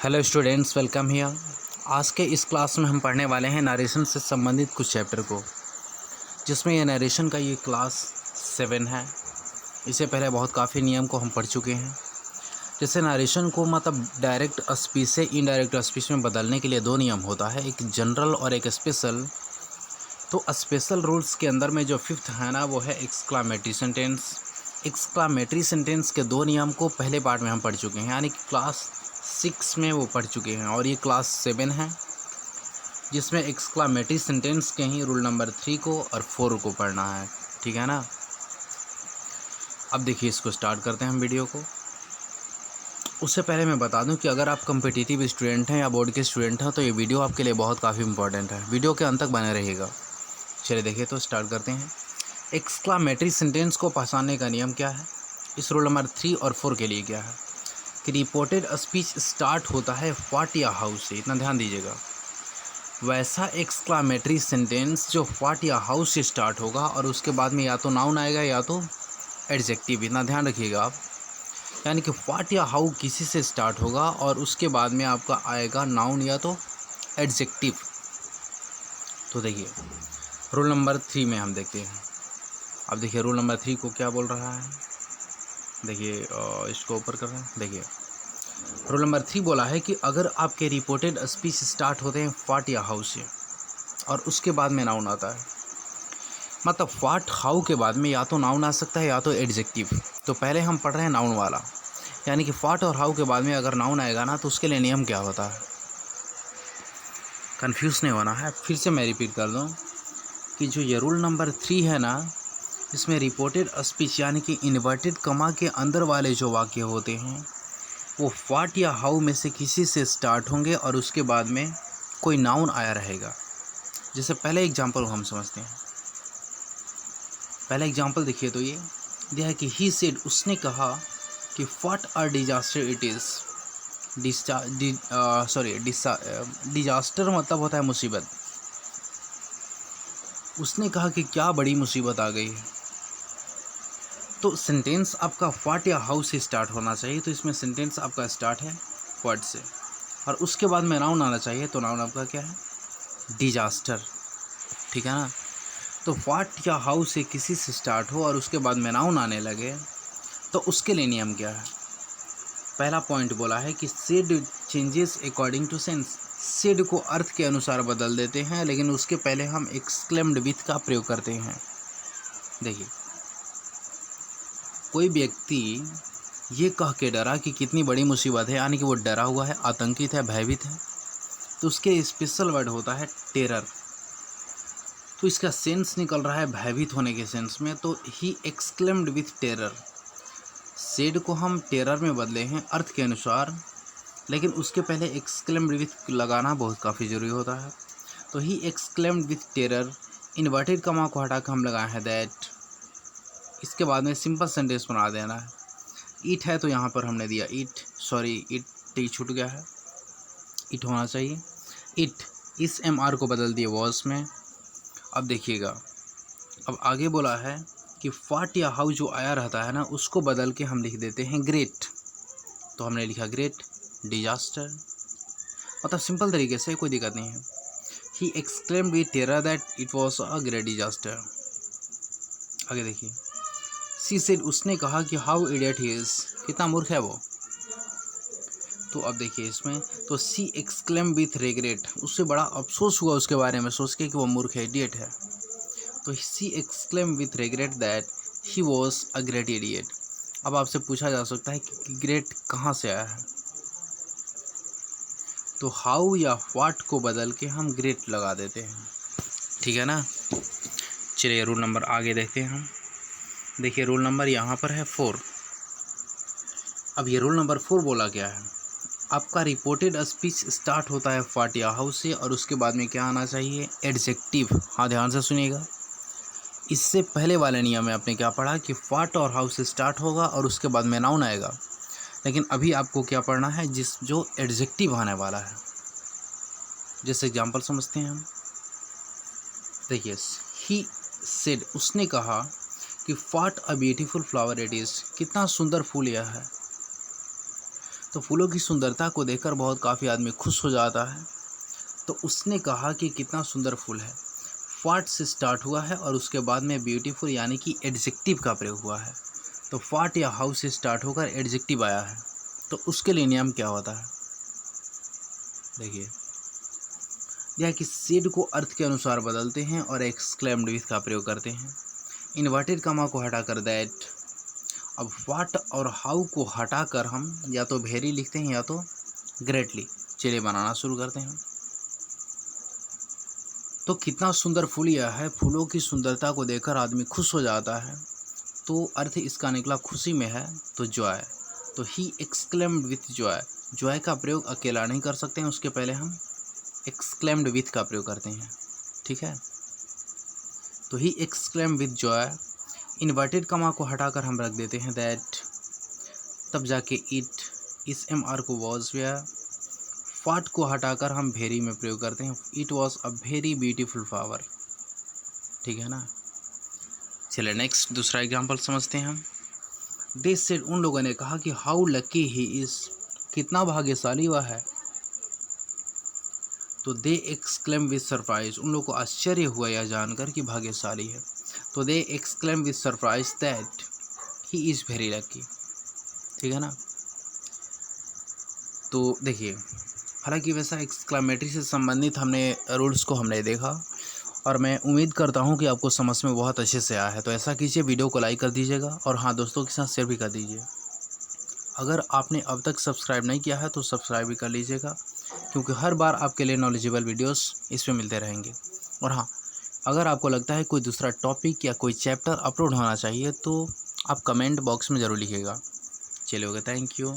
Hello students, welcome here. आज के इस क्लास में हम पढ़ने वाले हैं नरेशन से संबंधित कुछ चैप्टर को, जिसमें ये नरेशन का ये क्लास 7 है। इससे पहले बहुत काफ़ी नियम को हम पढ़ चुके हैं। जैसे नरेशन को मतलब डायरेक्ट स्पीच से इनडायरेक्ट स्पीच में बदलने के लिए दो नियम होता है, एक जनरल और एक स्पेशल। तो स्पेशल रूल्स के अंदर में जो फिफ्थ है ना, वो है एक्सक्लामेटरी सेंटेंस। एक्सक्लामेटरी सेंटेंस के दो नियम को पहले पार्ट में हम पढ़ चुके हैं, यानी कि क्लास 6 में वो पढ़ चुके हैं, और ये क्लास 7 है, जिसमें एक्सक्लामेटरी सेंटेंस के ही रूल नंबर 3 को और 4 को पढ़ना है। ठीक है ना। अब देखिए, इसको स्टार्ट करते हैं हम वीडियो को। उससे पहले मैं बता दूं कि अगर आप कम्पिटिटिव स्टूडेंट हैं या बोर्ड के स्टूडेंट हैं तो ये वीडियो आपके लिए बहुत काफ़ी इंपॉर्टेंट है। वीडियो के अंत तक बने रहिएगा। चलिए देखिए, तो स्टार्ट करते हैं। एक्सक्लामेटरी सेंटेंस को पहचानने का नियम क्या है, इस रूल नंबर 3 और 4 के लिए क्या है कि रिपोर्टेड स्पीच स्टार्ट होता है व्हाट या हाउ से। इतना ध्यान दीजिएगा। वैसा एक्सक्लामेटरी सेंटेंस जो व्हाट या हाउ से स्टार्ट होगा और उसके बाद में या तो नाउन आएगा या तो एडजेक्टिव। इतना ध्यान रखिएगा आप। यानी कि व्हाट या हाउ किसी से स्टार्ट होगा और उसके बाद में आपका आएगा नाउन या तो एडजेक्टिव। तो देखिए, रूल नंबर 3 में हम देखते हैं। अब देखिए, रूल नंबर 3 को क्या बोल रहा है। देखिए, इसको ऊपर कर रहे हैं। देखिए, रूल नंबर 3 बोला है कि अगर आपके रिपोर्टेड स्पीच स्टार्ट होते हैं व्हाट या हाउ से और उसके बाद में नाउन आता है, मतलब व्हाट हाउ के बाद में या तो नाउन आ सकता है या तो एडजेक्टिव। तो पहले हम पढ़ रहे हैं नाउन वाला, यानी कि व्हाट और हाउ के बाद में अगर नाउन आएगा ना, तो उसके लिए नियम क्या होता है, कंफ्यूज नहीं होना है। फिर से मैं रिपीट कर दूं कि जो ये रूल नंबर 3 है ना, इसमें रिपोर्टेड स्पीच यानी कि इन्वर्टेड कमा के अंदर वाले जो वाक्य होते हैं वो व्हाट या हाउ में से किसी से स्टार्ट होंगे और उसके बाद में कोई नाउन आया रहेगा। जैसे पहले एग्जांपल हम समझते हैं। पहला एग्जांपल देखिए, तो ये दिया है कि ही सेड, उसने कहा कि what a disaster it is. Disaster मतलब होता है मुसीबत। उसने कहा कि क्या बड़ी मुसीबत आ गई है। तो सेंटेंस आपका व्हाट या हाउ से स्टार्ट होना चाहिए। तो इसमें सेंटेंस आपका स्टार्ट है व्हाट से और उसके बाद में नाउन आना चाहिए। तो नाउन आपका क्या है, डिजास्टर। ठीक है ना। तो व्हाट या हाउ से किसी से स्टार्ट हो और उसके बाद में नाउन आने लगे, तो उसके लिए नियम क्या है। पहला पॉइंट बोला है कि said changes according to sense. Said को अर्थ के अनुसार बदल देते हैं, लेकिन उसके पहले हम एक्सक्लेम्ड विथ का प्रयोग करते हैं। देखिए, कोई व्यक्ति ये कह के डरा कि कितनी बड़ी मुसीबत है, यानी कि वो डरा हुआ है, आतंकित है, भयभीत है, तो उसके स्पेशल वर्ड होता है टेरर। तो इसका सेंस निकल रहा है भयभीत होने के सेंस में। तो he exclaimed with terror. Said को हम टेरर में बदले हैं अर्थ के अनुसार, लेकिन उसके पहले एक्सक्लेम्ड विथ लगाना बहुत काफ़ी ज़रूरी होता है। तो he exclaimed with terror, inverted कमा को हटा कर हम लगाए हैं दैट। इसके बाद में सिंपल सेंटेंस बना देना है। ईट है तो यहाँ पर हमने दिया ईट, सॉरी ईट टी छूट गया है, इट होना चाहिए। इट, इस एम आर को बदल दिए वॉज में। अब देखिएगा, अब आगे बोला है कि व्हाट या हाउ जो आया रहता है ना, उसको बदल के हम लिख देते हैं ग्रेट। तो हमने लिखा ग्रेट डिजास्टर, मतलब सिंपल तरीके से, कोई दिक्कत नहीं है। He exclaimed with terror that it was a great disaster. आगे देखिए, सी सेड, उसने कहा कि हाउ इडियट ही इज, कितना मूर्ख है वो। तो अब देखिए इसमें, तो सी एक्सक्लेम विथ रिग्रेट, उससे बड़ा अफसोस हुआ उसके बारे में सोच के कि वो मूर्ख है, इडियट है। तो she exclaim with regret that he was a great idiot. अब आपसे पूछा जा सकता है कि ग्रेट कहाँ से आया है। तो हाउ या व्हाट को बदल के हम ग्रेट लगा देते हैं। ठीक है ना। चलिए रूल नंबर आगे देखते हैं हम। देखिए, रूल नंबर यहाँ पर है 4। अब ये रूल नंबर 4 बोला गया है, आपका रिपोर्टेड स्पीच स्टार्ट होता है व्हाट या हाउ से और उसके बाद में क्या आना चाहिए, एडजेक्टिव। हाँ, ध्यान से सुनिएगा। इससे पहले वाले नियम में आपने क्या पढ़ा कि व्हाट और हाउ से स्टार्ट होगा और उसके बाद में नाउन आएगा, लेकिन अभी आपको क्या पढ़ना है, जो एडजेक्टिव आने वाला है। जैसे एग्जांपल समझते हैं हम। देखिए, ही सेड, उसने कहा कि what a beautiful flower it is, कितना सुंदर फूल यह है। तो फूलों की सुंदरता को देखकर बहुत काफ़ी आदमी खुश हो जाता है। तो उसने कहा कि कितना सुंदर फूल है। फाट से स्टार्ट हुआ है और उसके बाद में ब्यूटीफुल यानी कि एडजेक्टिव का प्रयोग हुआ है। तो फाट या हाउ से स्टार्ट होकर एडजेक्टिव आया है, तो उसके लिए नियम क्या होता है? देखिए, यह कि सेड को अर्थ के अनुसार बदलते हैं और एक्सक्लेम्ड विथ का प्रयोग करते हैं। इन्वर्टेड कमा को हटाकर दैट। अब व्हाट और हाउ को हटाकर हम या तो वेरी लिखते हैं या तो ग्रेटली। चलिए बनाना शुरू करते हैं। तो कितना सुंदर फूल यह है, फूलों की सुंदरता को देखकर आदमी खुश हो जाता है। तो अर्थ इसका निकला खुशी में है, तो जॉय। तो he exclaimed with Joy. Joy का प्रयोग अकेला नहीं कर सकते हैं, उसके पहले हम एक्सक्लेम्ड विथ का प्रयोग करते हैं। ठीक है, तो he exclaimed with Joy. Inverted कमा को हटाकर हम रख देते हैं दैट, तब जाके इट। इस एम आर को वॉज वेयर। फाट को हटाकर हम वेरी में प्रयोग करते हैं, it was a very beautiful flower. ठीक है ना। चलिए नेक्स्ट दूसरा एग्जाम्पल समझते हैं हम। दे सेड, उन लोगों ने कहा कि हाउ लकी ही इज, कितना भाग्यशाली वह है। तो दे एक्सक्लेम विद सरप्राइज, उन लोगों को आश्चर्य हुआ यह जानकर कि भाग्यशाली है। तो they exclaim with surprise that he is very lucky. ठीक है ना। तो देखिए, हालांकि वैसा एक्सक्लेमेटरी से संबंधित हमने रूल्स को हमने देखा और मैं उम्मीद करता हूं कि आपको समझ में बहुत अच्छे से आया है। तो ऐसा कीजिए, वीडियो को लाइक कर दीजिएगा और हाँ, दोस्तों के साथ शेयर भी कर दीजिए। अगर आपने अब तक सब्सक्राइब नहीं किया है तो सब्सक्राइब भी कर लीजिएगा, क्योंकि हर बार आपके लिए नॉलेजेबल वीडियोस इसमें मिलते रहेंगे। और हाँ, अगर आपको लगता है कोई दूसरा टॉपिक या कोई चैप्टर अपलोड होना चाहिए तो आप कमेंट बॉक्स में ज़रूर लिखिएगा। चलिए, ओके, थैंक यू।